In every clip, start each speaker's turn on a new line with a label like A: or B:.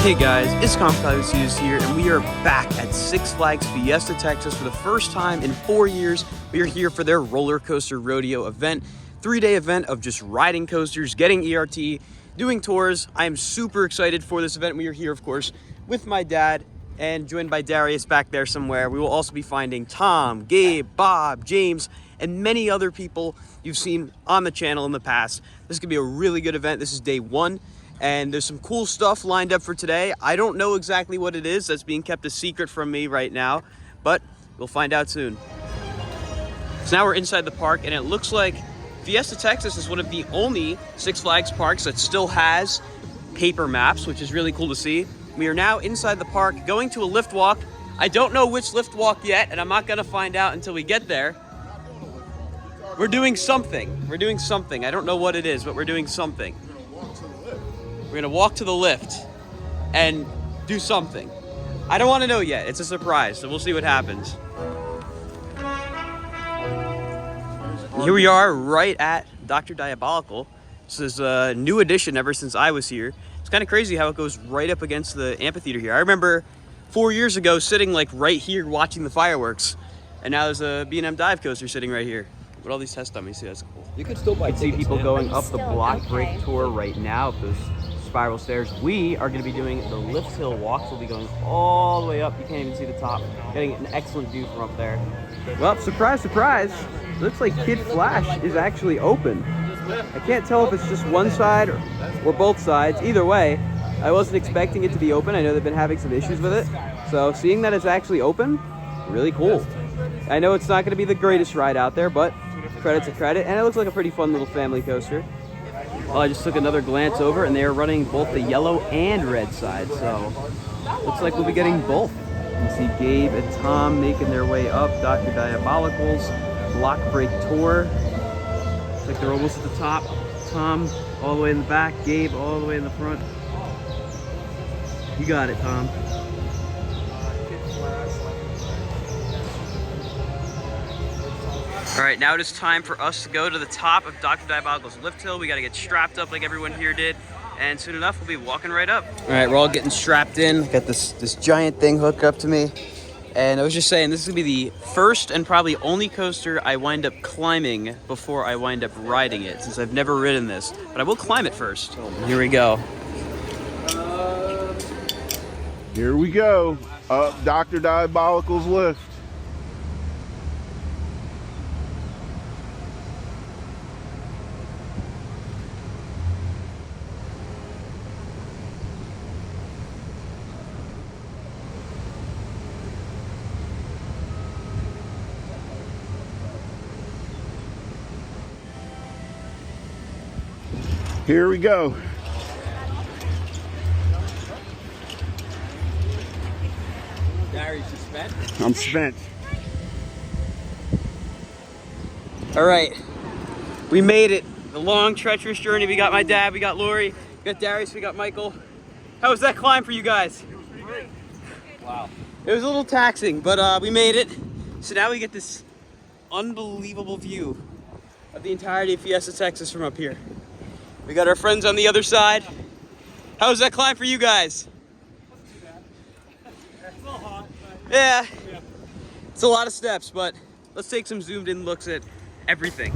A: Hey guys, it's Compius here, and we are back at Six Flags Fiesta Texas for the first time in 4 years. We are here for their roller coaster rodeo event, 3-day event of just riding coasters, getting ERT, doing tours. I am super excited for this event. We are here, of course, with my dad and joined by Darius back there somewhere. We will also be finding Tom, Gabe, Bob, James, and many other people you've seen on the channel in the past. This is gonna be a really good event. This is day one. And there's some cool stuff lined up for today. I don't know exactly what it is. That's being kept a secret from me right now, but we'll find out soon. So now we're inside the park, and it looks like Fiesta Texas is one of the only Six Flags parks that still has paper maps, which is really cool to see. We are now inside the park, going to a lift walk. I don't know which lift walk yet, and I'm not gonna find out until we get there. We're doing something. We're doing something. I don't know what it is, but we're doing something. We're gonna walk to the lift and do something. I don't wanna know yet, it's a surprise, so we'll see what happens. And here we are right at Dr. Diabolical. This is a new addition ever since I was here. It's kind of crazy how it goes right up against the amphitheater here. I remember 4 years ago sitting like right here watching the fireworks, and now there's a B&M dive coaster sitting right here. With all these test dummies, see, that's cool. You can still buy tickets. See people going up the block break tour right now, up those spiral stairs. We are going to be doing the lift hill walks. We'll be going all the way up. You can't even see the top. Getting an excellent view from up there. Well, surprise, surprise. Looks like Kid Flash is actually open. I can't tell if it's just one side or both sides. Either way, I wasn't expecting it to be open. I know they've been having some issues with it. So seeing that it's actually open, really cool. I know it's not going to be the greatest ride out there, but credit's a credit. And it looks like a pretty fun little family coaster. Well, I just took another glance over, and they are running both the yellow and red side, so looks like we'll be getting both. You can see Gabe and Tom making their way up Dr. Diabolical's block break tour. Looks like they're almost at the top. Tom all the way in the back, Gabe all the way in the front. You got it, Tom. All right, now it is time for us to go to the top of Dr. Diabolical's lift hill. We got to get strapped up like everyone here did, and soon enough we'll be walking right up. All right, we're all getting strapped in. Got this giant thing hooked up to me, and I was just saying this is gonna be the first and probably only coaster I wind up climbing before I wind up riding it, since I've never ridden this. But I will climb it first. Here we go.
B: Here we go, up Dr. Diabolical's lift. Here we go.
A: Darius, you spent?
B: I'm spent.
A: All right, we made it. The long, treacherous journey. We got my dad, we got Lori, we got Darius, we got Michael. How was that climb for you guys?
C: It was great.
A: Wow. It was a little taxing, but we made it. So now we get this unbelievable view of the entirety of Fiesta Texas from up here. We got our friends on the other side. How was that climb for you guys?
C: Wasn't too bad. It's a little hot, but
A: Yeah.
C: yeah.
A: It's a lot of steps, but let's take some zoomed in looks at everything.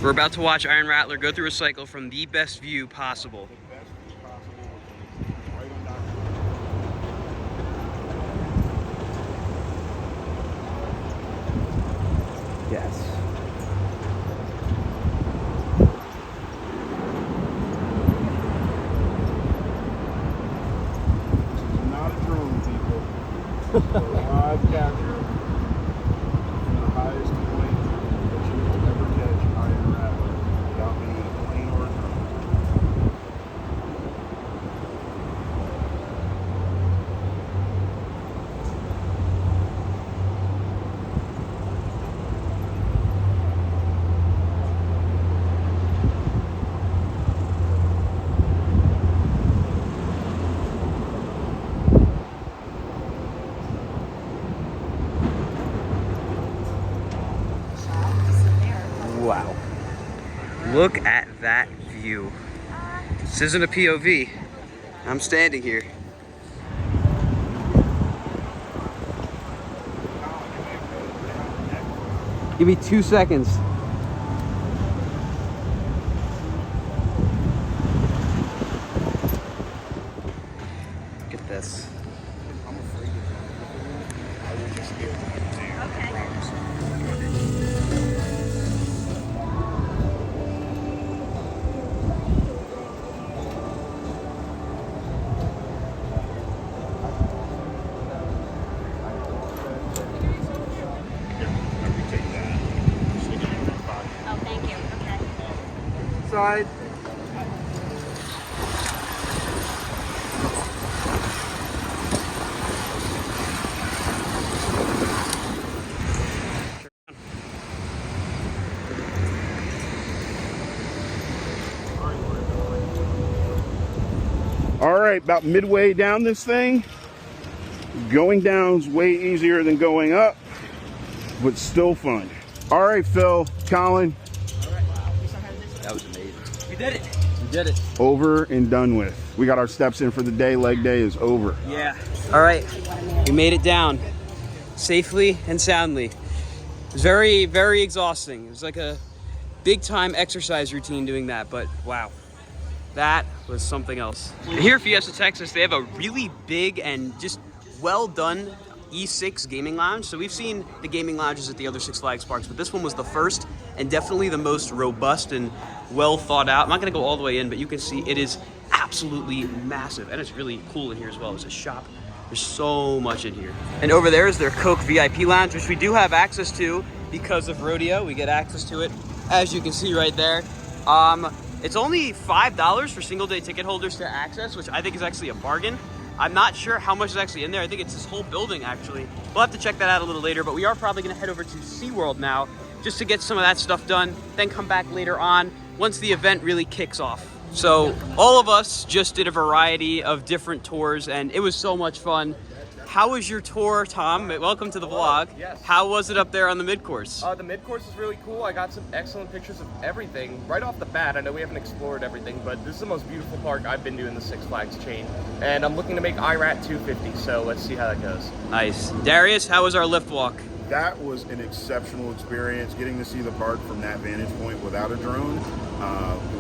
A: We're about to watch Iron Rattler go through a cycle from the best view possible. Yes.
B: Not a drone, people. Live capture from the highest point that you will ever catch iron rattler without being in a plane or a drone.
A: Wow. Look at that view. This isn't a POV. I'm standing here. Give me 2 seconds. Look at this.
D: Oh, thank you. Okay.
C: Side.
B: All right, about midway down this thing. Going down's way easier than going up, but still fun. All right, Phil, Colin.
A: That was amazing. We did it. We did it.
B: Over and done with. We got our steps in for the day. Leg day is over.
A: Yeah. All right. We made it down safely and soundly. It was very, very exhausting. It was like a big time exercise routine doing that, but wow. That was something else. Here at Fiesta Texas, they have a really big and just well done E6 gaming lounge. So we've seen the gaming lounges at the other Six Flags parks, but this one was the first and definitely the most robust and well thought out. I'm not gonna go all the way in, but you can see it is absolutely massive, and it's really cool in here as well. It's a shop. There's so much in here. And over there is their Coke VIP lounge, which we do have access to because of rodeo. We get access to it, as you can see right there. It's only $5 for single day ticket holders to access, which I think is actually a bargain. I'm not sure how much is actually in there. I think it's this whole building, actually. We'll have to check that out a little later, but we are probably gonna head over to SeaWorld now just to get some of that stuff done, then come back later on once the event really kicks off. So all of us just did a variety of different tours, and it was so much fun. How was your tour, Tom? Welcome to the vlog.
E: Yes.
A: How was it up there on the mid-course?
E: The mid-course is really cool. I got some excellent pictures of everything. Right off the bat, I know we haven't explored everything, but this is the most beautiful park I've been to in the Six Flags chain. And I'm looking to make IRAT 250, so let's see how that goes.
A: Nice. Darius, how was our lift walk?
B: That was an exceptional experience. Getting to see the park from that vantage point without a drone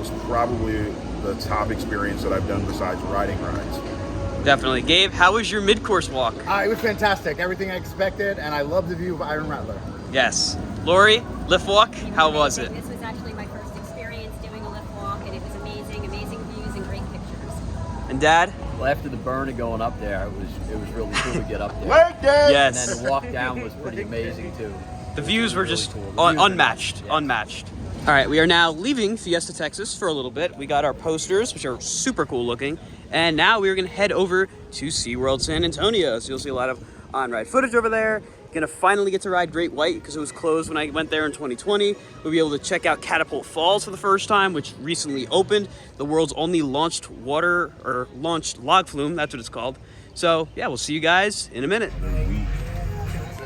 B: was probably the top experience that I've done besides riding rides.
A: Definitely. Gabe, how was your mid-course walk?
C: It was fantastic. Everything I expected, and I love the view of Iron Rattler.
A: Yes. Lori, lift walk, how was it?
D: This was actually my first experience doing a lift walk, and it was amazing, amazing views and great pictures.
A: And Dad?
F: Well, after the burn and going up there, it was really cool to get up there.
B: Leg day!
F: And
A: Yes.
F: then the walk down was pretty amazing too.
A: The views were
F: Really
A: just
F: cool. The views were
A: unmatched,
F: nice. Yeah.
A: unmatched. All right, we are now leaving Fiesta Texas for a little bit. We got our posters, which are super cool looking. And now we're gonna head over to SeaWorld San Antonio. So you'll see a lot of on-ride footage over there. Gonna finally get to ride Great White because it was closed when I went there in 2020. We'll be able to check out Catapult Falls for the first time, which recently opened. The world's only launched log flume, that's what it's called. So yeah, we'll see you guys in a minute.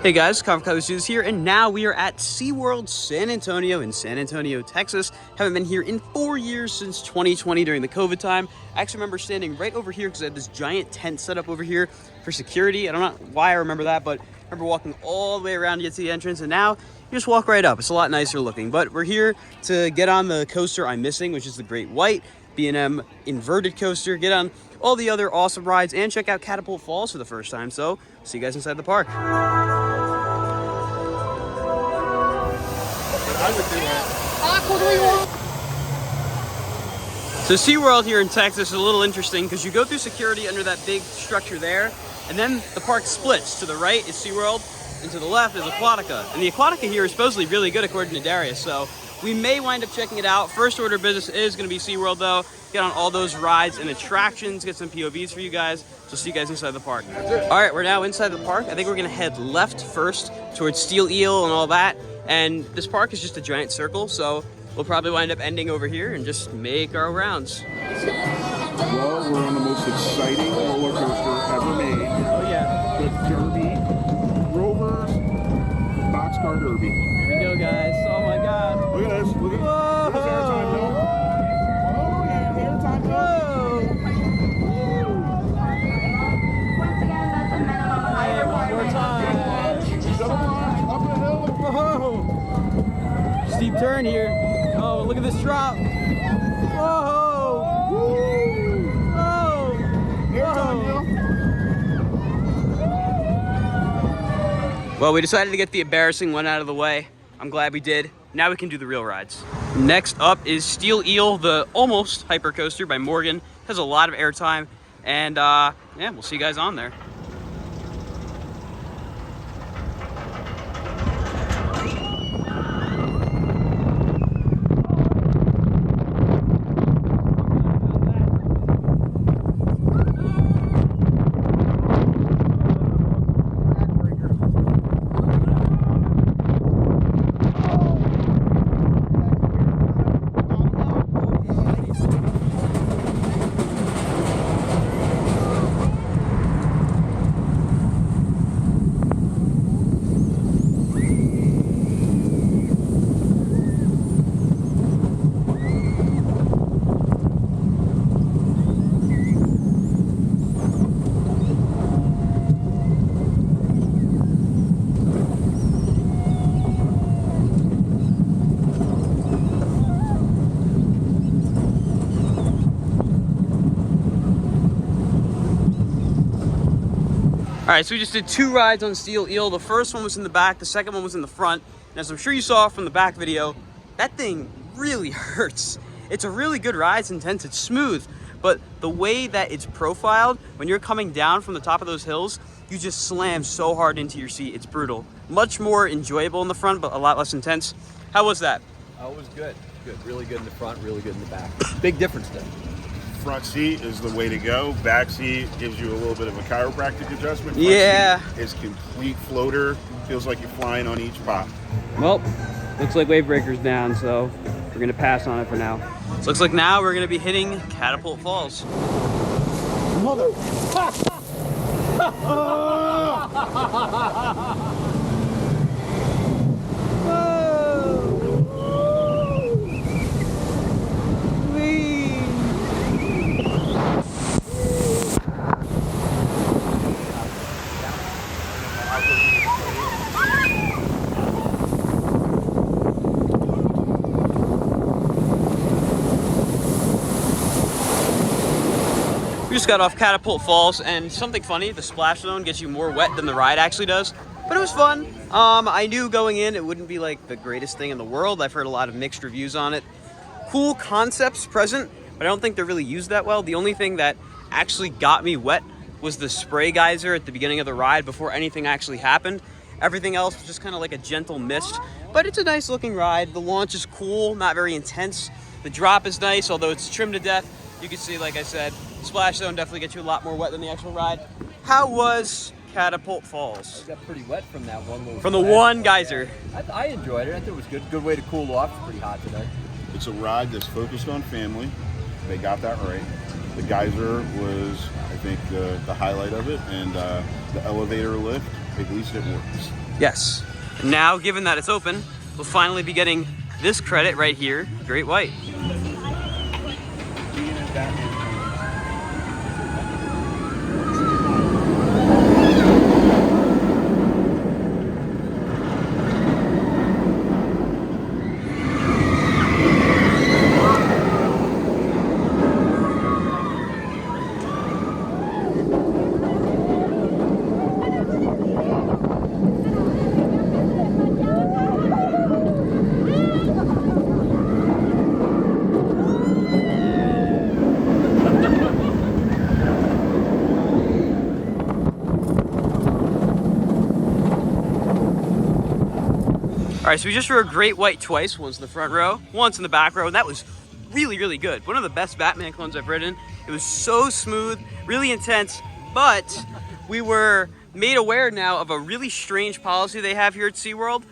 A: Hey guys, Comic Colors Juice here, and now we are at SeaWorld San Antonio in San Antonio, Texas. Haven't been here in 4 years since 2020 during the COVID time. I actually remember standing right over here because I had this giant tent set up over here for security. I don't know why I remember that, but I remember walking all the way around to get to the entrance, and now you just walk right up. It's a lot nicer looking, but we're here to get on the coaster I'm missing, which is the Great White B&M inverted coaster, get on all the other awesome rides, and check out Catapult Falls for the first time. So see you guys inside the park.
B: I would do it.
A: So SeaWorld here in Texas is a little interesting because you go through security under that big structure there, and then the park splits. To the right is SeaWorld, and to the left is Aquatica. And the Aquatica here is supposedly really good according to Darius, so we may wind up checking it out. First order of business is going to be SeaWorld though. Get on all those rides and attractions, get some POVs for you guys. So see you guys inside the park. All right, we're now inside the park. I think we're going to head left first towards Steel Eel and all that. And this park is just a giant circle, so we'll probably wind up ending over here and just make our rounds.
B: Well, we're on the most exciting roller coaster ever made.
A: Oh yeah.
B: The Derby, Rover's Boxcar Derby.
A: Here we go, guys. Oh my God.
B: Look at this. Look at this airtime hill. Oh yeah, airtime hill.
A: Hey, one more time.
B: Double launch, up the hill.
A: Whoa. Steep turn here. Oh, look at this drop. Whoa. Whoa.
B: Airtime hill.
A: Well, we decided to get the embarrassing one out of the way. I'm glad we did. Now we can do the real rides. Next up is Steel Eel, the almost hyper coaster by Morgan. Has a lot of airtime, and yeah, we'll see you guys on there. All right, so we just did 2 rides on Steel Eel. The first one was in the back, the second one was in the front. And as I'm sure you saw from the back video, that thing really hurts. It's a really good ride, it's intense, it's smooth. But the way that it's profiled, when you're coming down from the top of those hills, you just slam so hard into your seat, it's brutal. Much more enjoyable in the front, but a lot less intense. How was that?
F: Oh, it was good. Good. Really good in the front, really good in the back. Big difference though.
B: Front seat is the way to go. Back seat gives you a little bit of a chiropractic adjustment. Front
A: Yeah.
B: seat is complete floater. Feels like you're flying on each pop.
A: Well, looks like wave breaker's down, so we're gonna pass on it for now. So looks like now we're gonna be hitting Catapult Falls.
B: Mother.
A: We just got off Catapult Falls, and something funny, the splash zone gets you more wet than the ride actually does, but it was fun. I knew going in it wouldn't be like the greatest thing in the world. I've heard a lot of mixed reviews on it. Cool concepts present, but I don't think they're really used that well. The only thing that actually got me wet was the spray geyser at the beginning of the ride before anything actually happened. Everything else was just kind of like a gentle mist, but it's a nice looking ride. The launch is cool, not very intense. The drop is nice, although it's trimmed to death. You can see, like I said, splash zone definitely gets you a lot more wet than the actual ride. How was Catapult Falls?
F: I got pretty wet from that one little
A: From the one geyser.
F: I enjoyed it. I thought it was good. Good way to cool off. It's pretty hot today.
B: It's a ride that's focused on family. They got that right. The geyser was, I think, the highlight of it, and the elevator lift, at least it works.
A: Yes. Now, given that it's open, we'll finally be getting this credit right here, Great White. right, so we just rode Great White twice, once in the front row, once in the back row, and that was really, really good. One of the best Batman clones I've ridden. It was so smooth, really intense, but we were made aware now of a really strange policy they have here at SeaWorld.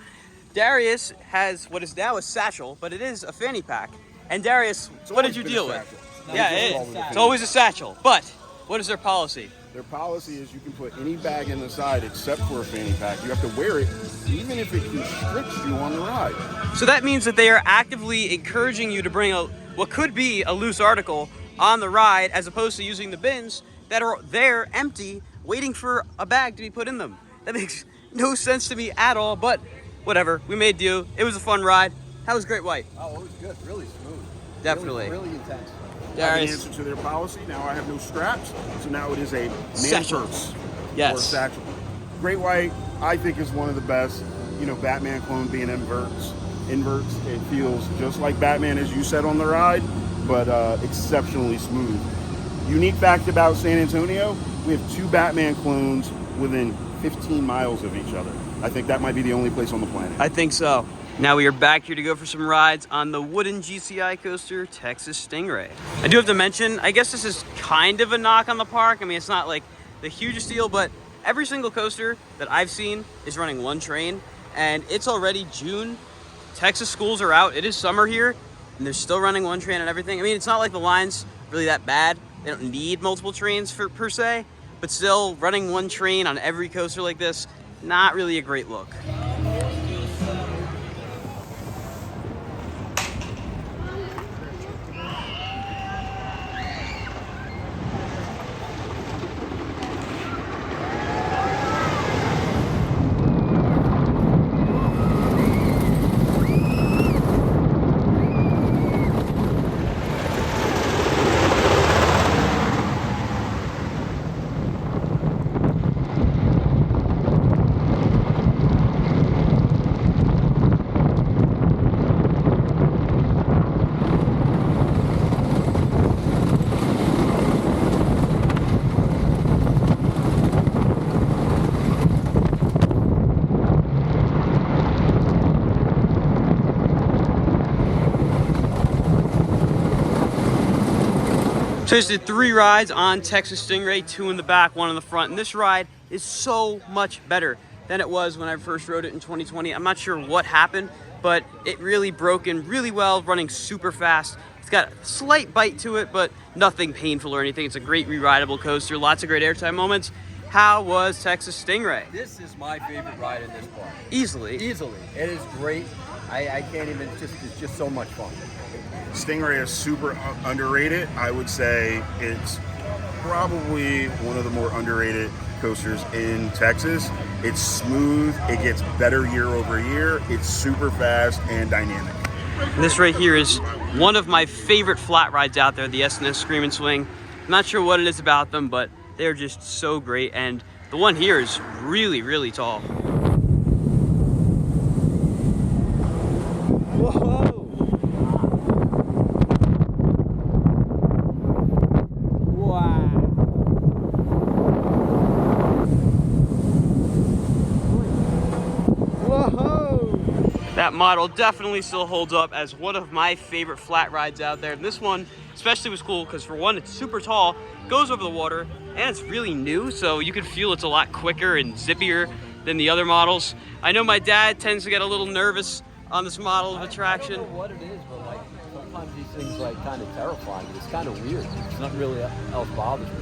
A: Darius has what is now a satchel, but it is a fanny pack. And Darius, what did you deal with? Yeah, it is. It's always a satchel, but what is their policy?
B: Their policy is you can put any bag in the side except for a fanny pack. You have to wear it even if it constricts you on the ride.
A: So that means that they are actively encouraging you to bring what could be a loose article on the ride, as opposed to using the bins that are there empty, waiting for a bag to be put in them. That makes no sense to me at all, but whatever. We made do. It was a fun ride. How was Great White?
F: Oh, it was good. Really smooth.
A: Definitely.
F: Really intense.
B: In answer to their policy, now I have no straps, so now it is a man
A: Satchel.
B: purse
A: Yes.
B: or satchel. Great White, I think, is one of the best. You know, Batman clone being inverts. It feels just like Batman, as you said on the ride, but exceptionally smooth. Unique fact about San Antonio, we have 2 Batman clones within 15 miles of each other. I think that might be the only place on the planet.
A: I think so. Now we are back here to go for some rides on the wooden GCI coaster, Texas Stingray. I do have to mention, I guess this is kind of a knock on the park. I mean, it's not like the hugest deal, but every single coaster that I've seen is running one train, and it's already June. Texas schools are out. It is summer here, and they're still running one train and everything. I mean, it's not like the line's really that bad. They don't need multiple trains per se, but still running one train on every coaster like this, not really a great look. So I just did 3 rides on Texas Stingray, 2 in the back, 1 in the front. And this ride is so much better than it was when I first rode it in 2020. I'm not sure what happened, but it really broke in really well, running super fast. It's got a slight bite to it, but nothing painful or anything. It's a great re-rideable coaster, lots of great airtime moments. How was Texas Stingray?
F: This is my favorite ride in this park.
A: Easily.
F: Easily. It is great. I can't even, it's just so much fun.
B: Stingray is super underrated. I would say it's probably one of the more underrated coasters in Texas. It's smooth, it gets better year over year, it's super fast and dynamic.
A: This right here is one of my favorite flat rides out there, the S&S Scream and Swing. I'm not sure what it is about them, but they're just so great, and the one here is really, really tall. Whoa! That model definitely still holds up as one of my favorite flat rides out there. And this one especially was cool because, for one, it's super tall, goes over the water, and it's really new, so you can feel it's a lot quicker and zippier than the other models. I know my dad tends to get a little nervous on this model of attraction.
F: I don't know what it is, but like sometimes these things like kind of terrifying. It's kind of weird. It's not really else bothers me.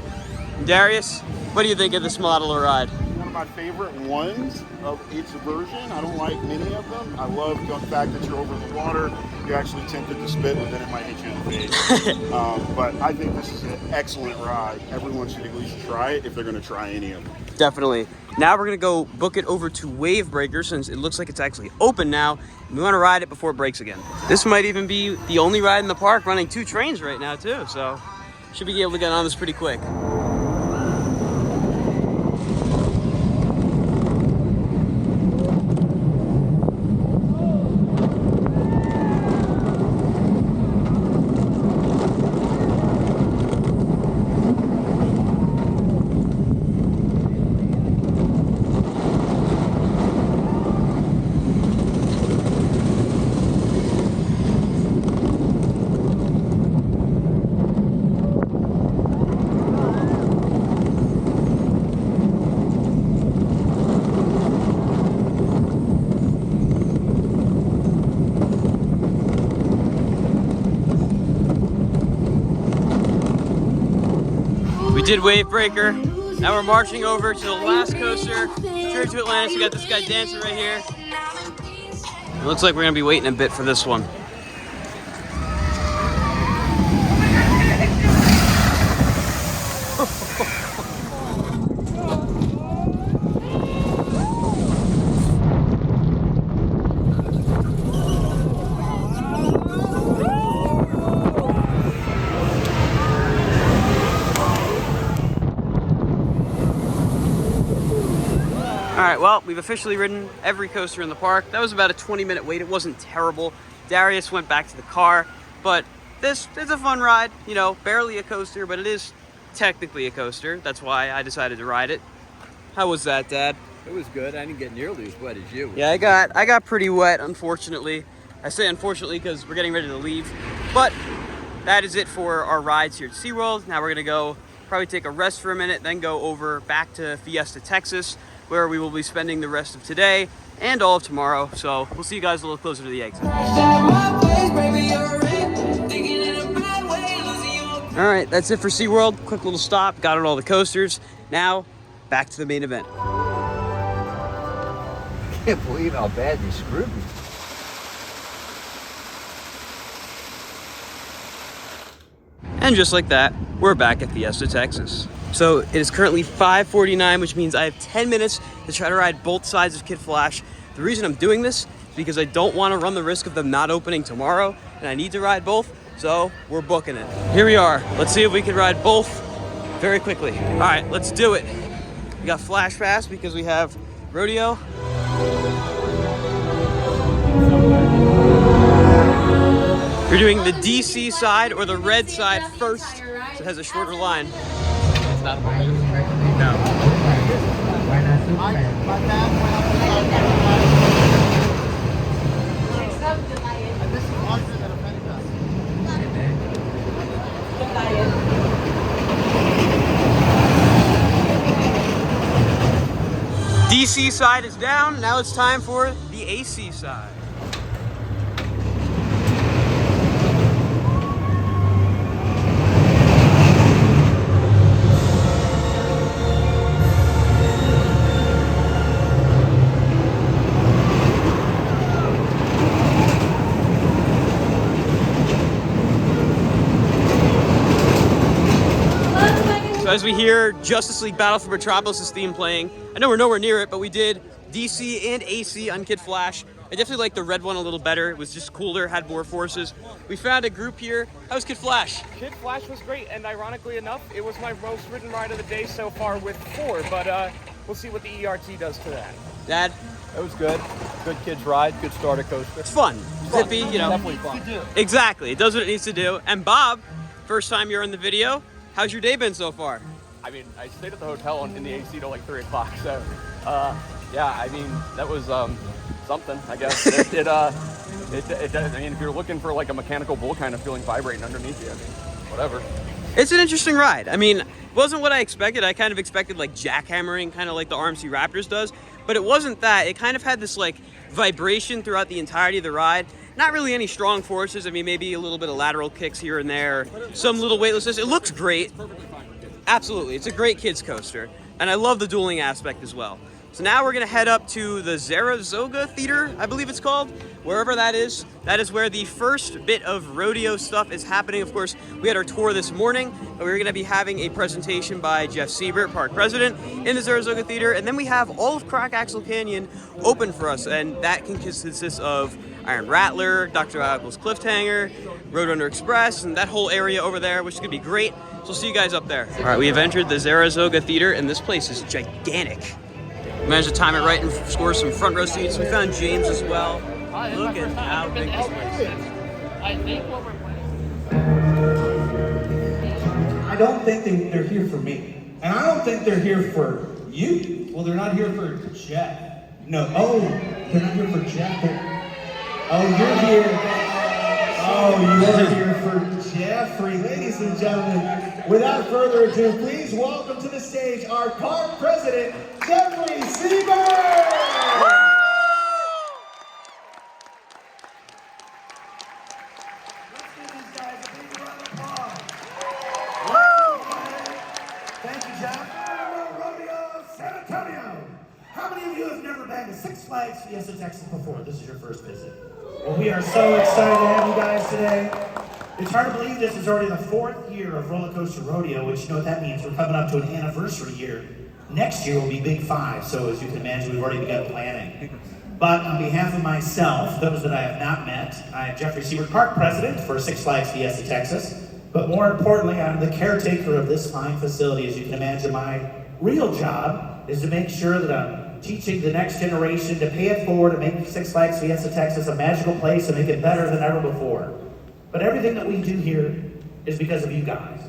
A: Darius, what do you think of this model of ride?
B: One of my favorite ones of each version. I don't like many of them. I love the fact that you're over the water. You're actually tempted to spit, but then it might hit you in the face. But I think this is an excellent ride. Everyone should at least try it if they're going to try any of them.
A: Definitely. Now we're going to go book it over to Wave Breaker, since it looks like it's actually open now. We want to ride it before it breaks again. This might even be the only ride in the park running 2 trains right now too, so should be able to get on this pretty quick. We did Wave Breaker. Now we're marching over to the last coaster, Journey to Atlantis. We got this guy dancing right here. It looks like we're gonna be waiting a bit for this one. All right, well, we've officially ridden every coaster in the park. That was about a 20-minute wait. It wasn't terrible. Darius went back to the car, but this is a fun ride. You know, barely a coaster, but it is technically a coaster. That's why I decided to ride it. How was that, Dad?
F: It was good. I didn't get nearly as wet as you.
A: Yeah, I got pretty wet, unfortunately. I say unfortunately because we're getting ready to leave. But that is it for our rides here at SeaWorld. Now we're gonna go probably take a rest for a minute, then go over back to Fiesta Texas, where we will be spending the rest of today and all of tomorrow. So we'll see you guys a little closer to the exit. All right, that's it for SeaWorld. Quick little stop, got on all the coasters. Now, back to the main event.
F: I can't believe how bad you screwed me.
A: And just like that, we're back at Fiesta Texas. So it is currently 5:49, which means I have 10 minutes to try to ride both sides of Kid Flash. The reason I'm doing this is because I don't want to run the risk of them not opening tomorrow, and I need to ride both, so we're booking it. Here we are. Let's see if we can ride both very quickly. All right, let's do it. We got Flash Pass because we have Rodeo. You're doing the DC side or the red side first, so it has a shorter line. No. DC side is down. Now it's time for the AC side. As we hear Justice League Battle for Metropolis' theme playing, I know we're nowhere near it, but we did DC and AC on Kid Flash. I definitely like the red one a little better. It was just cooler, had more forces. We found a group here. How was Kid Flash?
E: Kid Flash was great, and ironically enough, it was my most ridden ride of the day so far with 4, but we'll see what the ERT does to that.
A: Dad?
F: It was good. Good kids ride, good starter coaster.
A: It's fun. Zippy, you know.
F: Definitely fun.
A: Exactly. It does what it needs to do. And Bob, first time you're in the video, how's your day been so far?
E: I mean, I stayed at the hotel in the AC till like 3 o'clock, so yeah, I mean, that was something, I guess. I mean, if you're looking for like a mechanical bull kind of feeling vibrating underneath you, I mean, whatever.
A: It's an interesting ride. I mean, it wasn't what I expected. I kind of expected like jackhammering, kind of like the RMC Raptors does, but it wasn't that. It kind of had this like vibration throughout the entirety of the ride. Not really any strong forces. I mean, maybe a little bit of lateral kicks here and there, some little weightlessness. It looks great. Absolutely, it's a great kids coaster, and I love the dueling aspect as well. So now we're gonna head up to the Zaragoza Theater, I believe it's called, wherever that is. That is where the first bit of rodeo stuff is happening. Of course, we had our tour this morning, and we're gonna be having a presentation by Jeff Siebert, park president, in the Zaragoza Theater, and then we have all of Crack Axle Canyon open for us, and that can consist of Iron Rattler, Dr. Apple's Cliffhanger, Roadrunner Express, and that whole area over there, which is gonna be great. So we'll see you guys up there. All right, we have entered the Zaragoza Theater, and this place is gigantic. We managed to time it right and score some front row seats. We found James as well. Look at how big this place is.
C: I think what we're
G: I don't think they're here for me. And I don't think they're here for you. Well, they're not here for Jeff. No, oh, they're not here for Jeff. Oh, you're here. Oh, you're here for Jeffrey. Ladies and gentlemen, without further ado, please welcome to the stage our park president, Jeffrey Siebert! Six Flags Fiesta Texas before? This is your first visit. Well, we are so excited to have you guys today. It's hard to believe this is already the 4th year of Roller Coaster Rodeo, which you know what that means. We're coming up to an anniversary year. Next year will be Big 5, so as you can imagine, we've already begun planning. But on behalf of myself, those that I have not met, I am Jeffrey SeaWorld Park President for Six Flags Fiesta Texas. But more importantly, I'm the caretaker of this fine facility. As you can imagine, my real job is to make sure that I'm teaching the next generation to pay it forward, to make Six Flags Fiesta Texas a magical place and make it better than ever before. But everything that we do here is because of you guys.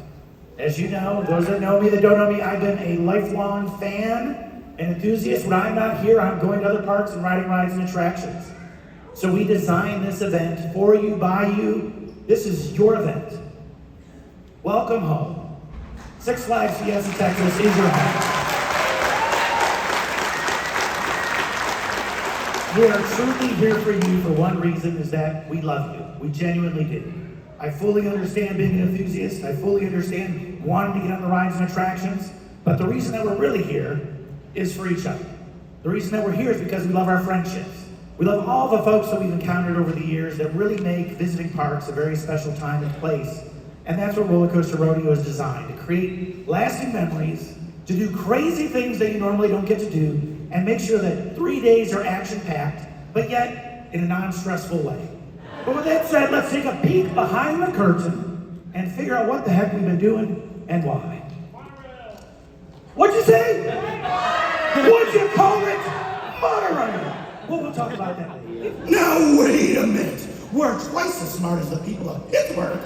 G: As you know, those that know me, that don't know me, I've been a lifelong fan and enthusiast. When I'm not here, I'm going to other parks and riding rides and attractions. So we designed this event for you, by you. This is your event. Welcome home. Six Flags Fiesta Texas is your home. We are truly here for you for one reason, is that we love you. We genuinely do. I fully understand being an enthusiast. I fully understand wanting to get on the rides and attractions. But the reason that we're really here is for each other. The reason that we're here is because we love our friendships. We love all the folks that we've encountered over the years that really make visiting parks a very special time and place. And that's what Roller Coaster Rodeo is designed, to create lasting memories, to do crazy things that you normally don't get to do, and make sure that 3 days are action-packed, but yet in a non-stressful way. But with that said, let's take a peek behind the curtain and figure out what the heck we've been doing and why. What'd you say? What'd you call it? Monorail. Well, we'll talk about that later.
H: Now wait a minute. We're twice as smart as the people of Pittsburgh.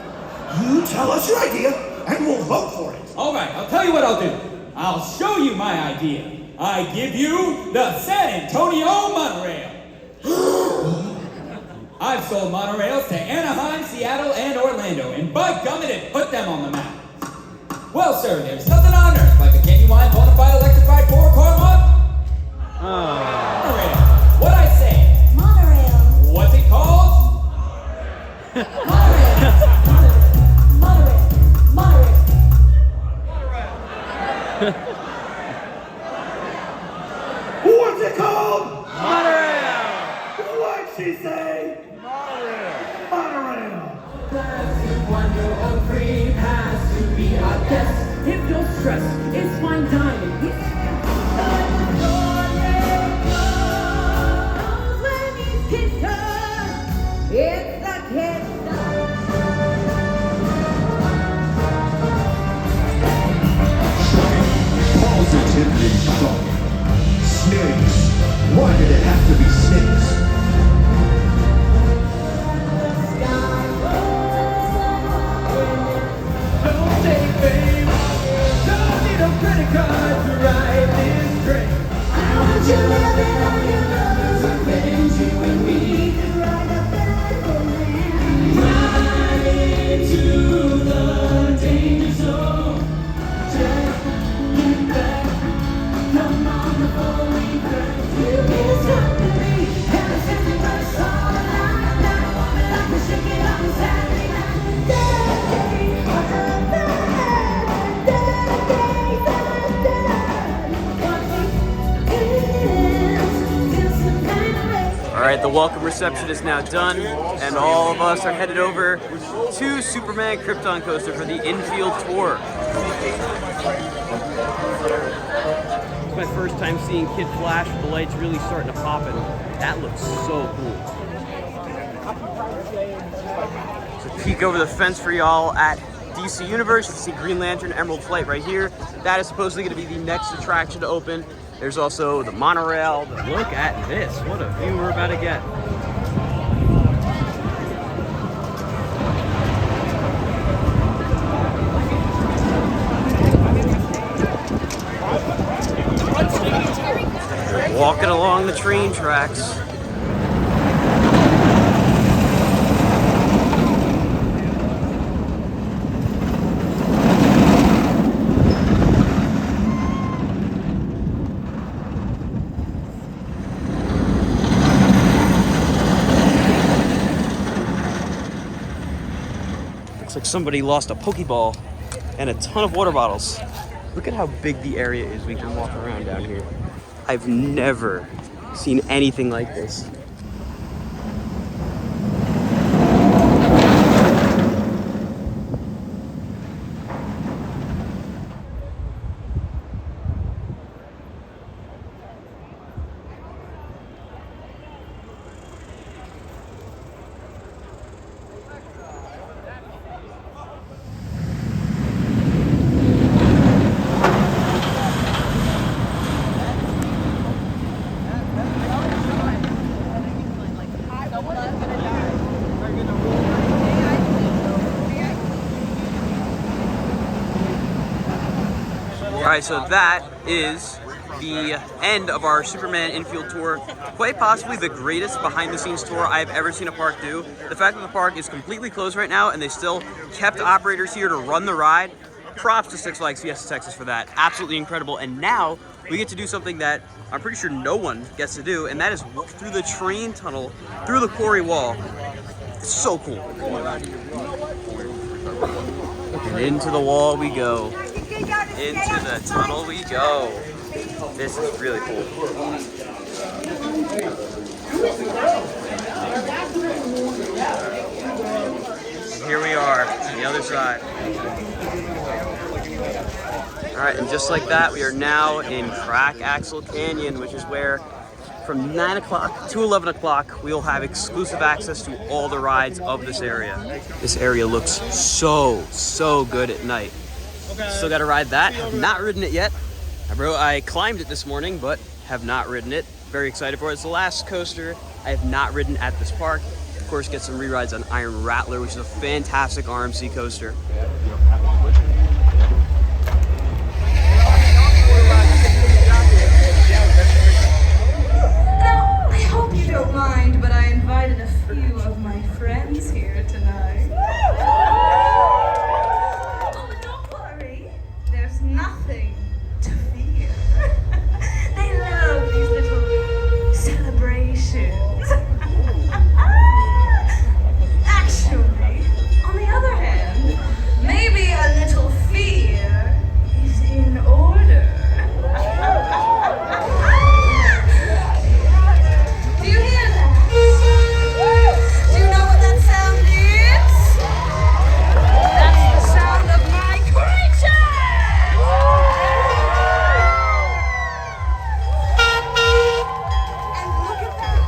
H: You tell us your idea, and we'll vote for it.
I: All right, I'll tell you what I'll do. I'll show you my idea. I give you the San Antonio monorail. I've sold monorails to Anaheim, Seattle, and Orlando, and by gum it put them on the map. Well, sir, there's nothing on earth like a genuine, bona fide, electrified four-car monorail. What I say?
D: Monorail.
I: What's it called?
G: What's it called? Monorail. What'd she say?
B: Monorail.
G: Monorail.
J: If you're stressed, it's fine dining. It's the kid
H: Positively shocking. Snakes. Why did it have to be snakes?
J: Don't say, babe, don't need a credit card to ride this train. I want you living on your lover's revenge. You and me can ride up that land. Ride into the danger zone. Just get back. Come on, the following curve. You can't stop me. Ever since we first saw the light, now I want me like we're shaking on Saturday night.
A: All right, the welcome reception is now done, and all of us are headed over to Superman Krypton Coaster for the infield tour. It's my first time seeing Kid Flash with the lights really starting to pop, and that looks so cool. So peek over the fence for y'all at DC Universe. You can see Green Lantern Emerald Flight right here. That is supposedly going to be the next attraction to open. There's also the monorail. Look at this. What a view we're about to get. Walking along the train tracks. Looks like somebody lost a Pokeball and a ton of water bottles. Look at how big the area is we can walk around down here. I've never seen anything like this. Alright, so that is the end of our Superman infield tour. Quite possibly the greatest behind the scenes tour I've ever seen a park do. The fact that the park is completely closed right now and they still kept operators here to run the ride. Props to Six Flags Fiesta Texas for that. Absolutely incredible. And now we get to do something that I'm pretty sure no one gets to do, and that is walk through the train tunnel, through the quarry wall. It's so cool. And into the wall we go. Into the tunnel we go. This is really cool. Here we are on the other side. All right, and just like that, we are now in Crack Axle Canyon, which is where from 9 o'clock to 11 o'clock, we'll have exclusive access to all the rides of this area. This area looks so good at night. Still got to ride that. Have not ridden it yet. I climbed it this morning, but have not ridden it. Very excited for it. It's the last coaster I have not ridden at this park. Of course, get some re-rides on Iron Rattler, which is a fantastic RMC coaster.
J: Now, I hope you don't mind, but I invited a few of my friends here tonight. Oh, but don't worry. There's nothing to fear. They love these little celebrations. Actually, on the other hand, maybe a little fear is in order. Do you hear that? Do you know what that sound is? That's the sound of my creature! And look at that.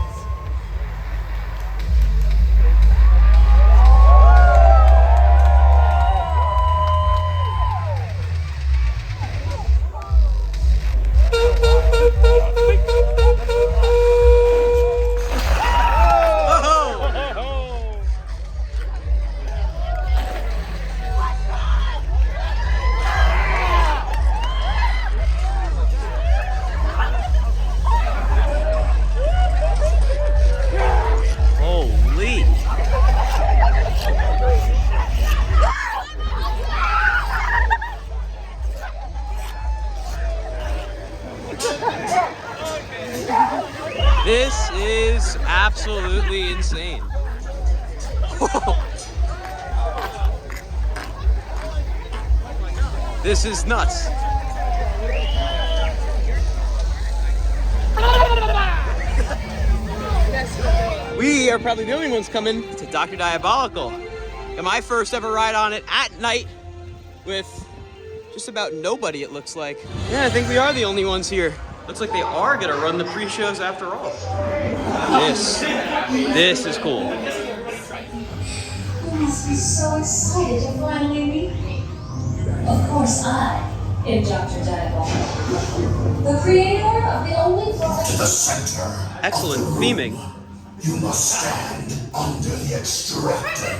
A: Holy! This is absolutely insane. This is nuts. We are probably the only ones coming to Dr. Diabolical. And my first ever ride on it at night with just about nobody, it looks like. Yeah, I think we are the only ones here. Looks like they are gonna run the pre-shows after all. This is cool.
K: You must be so excited to finally meet me. Of course, I am Dr. Diabolical, the creator of the only product.
H: To the center.
A: Excellent theming.
H: You must stand under the extractor.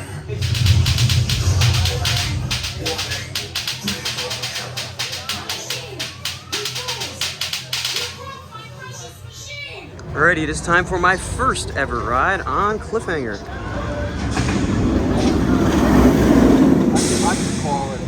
A: Alrighty, it is time for my first ever ride on Cliffhanger.
F: I can call it.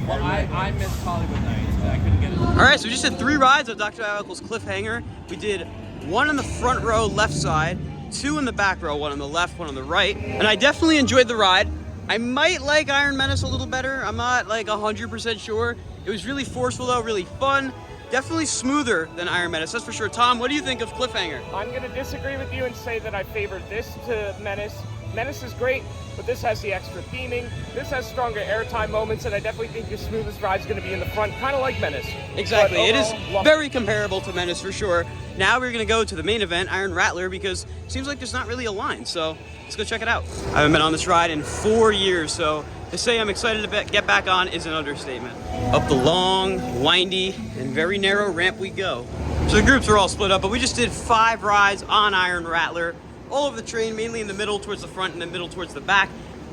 F: Well, I missed Hollywood Nights, but I couldn't get it.
A: Alright, so we just did 3 rides of Dr. Diabolical's Cliffhanger. We did one on the front row left side, two in the back row, one on the left, one on the right. And I definitely enjoyed the ride. I might like Iron Menace a little better. I'm not like 100% sure. It was really forceful though, really fun. Definitely smoother than Iron Menace, that's for sure. Tom, what do you think of Cliffhanger?
E: I'm going to disagree with you and say that I favor this to Menace. Menace is great, but this has the extra theming. This has stronger airtime moments, and I definitely think your smoothest ride is going to be in the front, kind of like Menace.
A: Exactly,
E: But
A: it is
E: overall,
A: very comparable to Menace for sure. Now we're going to go to the main event, Iron Rattler, because it seems like there's not really a line, so let's go check it out. I haven't been on this ride in 4 years, so to say I'm excited to get back on is an understatement. Up the long, windy, and very narrow ramp we go. So the groups are all split up, but we just did 5 rides on Iron Rattler, all over the train, mainly in the middle towards the front and the middle towards the back.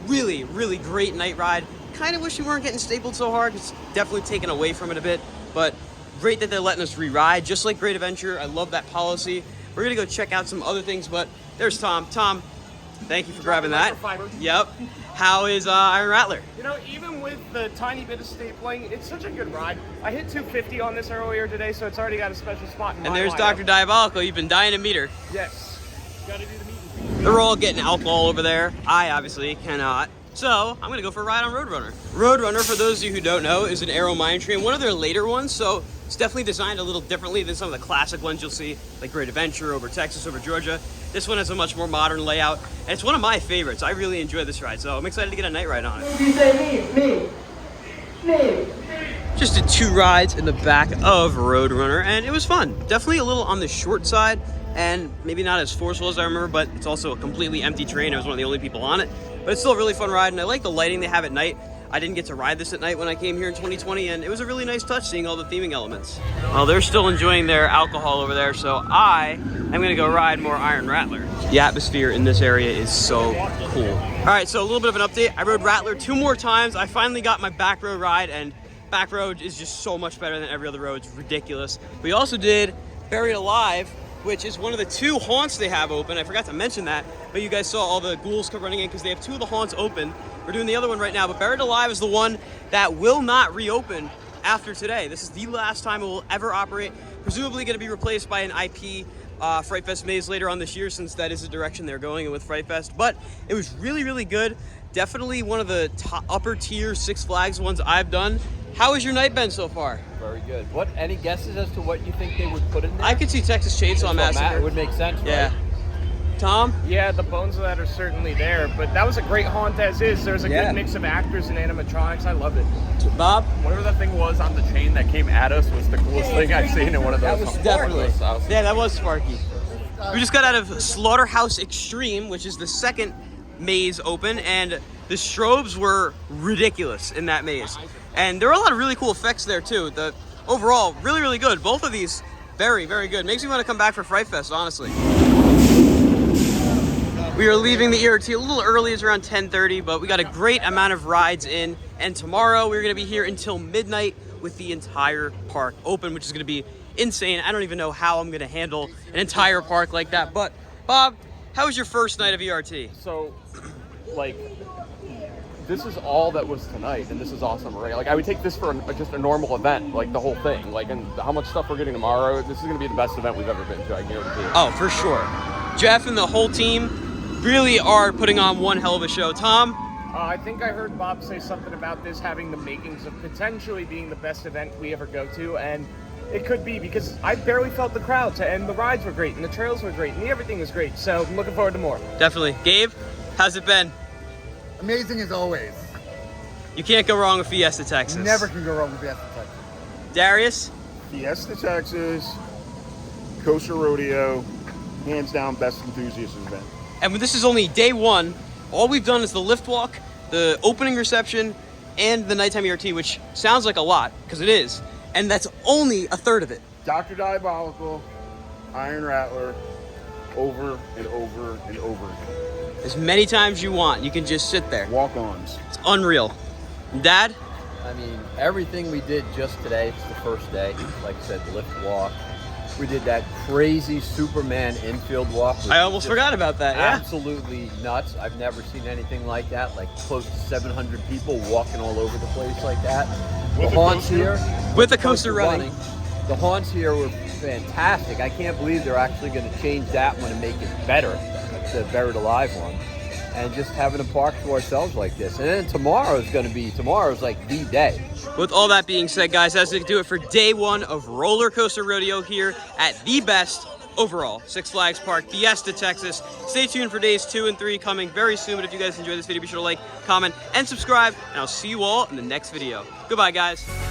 A: Really, really great night ride. Kind of wish we weren't getting stapled so hard. It's definitely taken away from it a bit, but great that they're letting us re-ride, just like Great Adventure. I love that policy. We're gonna go check out some other things, but there's Tom. Tom, thank you for grabbing that. Yep. How is Iron Rattler?
E: You know, even with the tiny bit of stapling, it's such a good ride. I hit 250 on this earlier today, so it's already got a special spot in my
A: And there's
E: lineup.
A: Dr. Diabolical. You've been dying to meet her.
E: Yes. Gotta do the meet and greet.
A: They're all getting alcohol over there. I obviously cannot. So I'm gonna go for a ride on Roadrunner. Roadrunner, for those of you who don't know, is an Aero mine train, one of their later ones, so it's definitely designed a little differently than some of the classic ones you'll see, like Great Adventure, over Texas, over Georgia. This one has a much more modern layout, and it's one of my favorites. I really enjoy this ride, so I'm excited to get a night ride on it.
J: You say me.
A: Just did 2 rides in the back of Roadrunner, and it was fun. Definitely a little on the short side, and maybe not as forceful as I remember, but it's also a completely empty train. I was one of the only people on it, but it's still a really fun ride, and I like the lighting they have at night. I didn't get to ride this at night when I came here in 2020, and it was a really nice touch seeing all the theming elements. Well, they're still enjoying their alcohol over there, so I am gonna go ride more Iron Rattler. The atmosphere in this area is so cool. All right, so a little bit of an update. I rode Rattler 2 more times. I finally got my back road ride, and back road is just so much better than every other road. It's ridiculous. We also did Buried Alive, which is one of the 2 haunts they have open. I forgot to mention that, but you guys saw all the ghouls come running in because they have 2 of the haunts open. We're doing the other one right now, but Buried Alive is the one that will not reopen after today. This is the last time it will ever operate. Presumably going to be replaced by an IP Fright Fest maze later on this year, since that is the direction they're going in with Fright Fest. But it was really, really good. Definitely one of the top, upper tier Six Flags ones I've done. How has your night been so far?
F: Very good. What? Any guesses as to what you think they would put in there?
A: I could see Texas Chainsaw Massacre.
F: It would make sense, right?
A: Yeah. Tom?
E: Yeah, the bones of that are certainly there, but that was a great haunt as is. There's a good mix of actors and animatronics. I loved it.
A: Bob?
L: Whatever that thing was on the chain that came at us was the coolest thing I've seen in one of those.
A: That was definitely. Yeah, that was Sparky. We just got out of Slaughterhouse Extreme, which is the second maze open, and the strobes were ridiculous in that maze. And there were a lot of really cool effects there too. The overall, really, really good. Both of these, very, very good. Makes me want to come back for Fright Fest, honestly. We are leaving the ERT a little early, it's around 10:30, but we got a great amount of rides in. And tomorrow we're gonna be here until midnight with the entire park open, which is gonna be insane. I don't even know how I'm gonna handle an entire park like that. But Bob, how was your first night of ERT?
L: So, like, this is all that was tonight, and this is awesome, right? Like, I would take this for just a normal event, like the whole thing. Like, and how much stuff we're getting tomorrow, this is gonna be the best event we've ever been to, I guarantee you.
A: Oh, for sure. Jeff and the whole team really are putting on one hell of a show. Tom?
E: I think I heard Bob say something about this having the makings of potentially being the best event we ever go to, and it could be, because I barely felt the crowds, and the rides were great, and the trails were great, and everything was great, so I'm looking forward to more.
A: Definitely. Gabe, how's it been?
M: Amazing as always.
A: You can't go wrong with Fiesta Texas.
M: You never can go wrong with Fiesta Texas.
A: Darius?
B: Fiesta Texas, Coaster Rodeo, hands down best enthusiast event.
A: And this is only day 1. All we've done is the lift walk, the opening reception, and the nighttime ERT, which sounds like a lot, because it is. And that's only a third of it.
B: Dr. Diabolical, Iron Rattler, over and over and over again.
A: As many times you want, you can just sit there.
B: Walk-ons.
A: It's unreal. Dad?
F: I mean, everything we did just today, it's the first day. Like I said, the lift walk. We did that crazy Superman infield walk.
A: I almost forgot about that, yeah.
F: Absolutely nuts. I've never seen anything like that. Like close to 700 people walking all over the place like that. The haunts here.
A: With the coaster running.
F: The haunts here were fantastic. I can't believe they're actually going to change that one and make it better. the buried alive one, and just having a park to ourselves like this. And then tomorrow's like the day.
A: With all that being said, guys, that's going to do it for day one of Roller Coaster Rodeo here at the best overall Six Flags Park, Fiesta, Texas. Stay tuned for days 2 and 3 coming very soon. But if you guys enjoyed this video, be sure to like, comment, and subscribe. And I'll see you all in the next video. Goodbye, guys.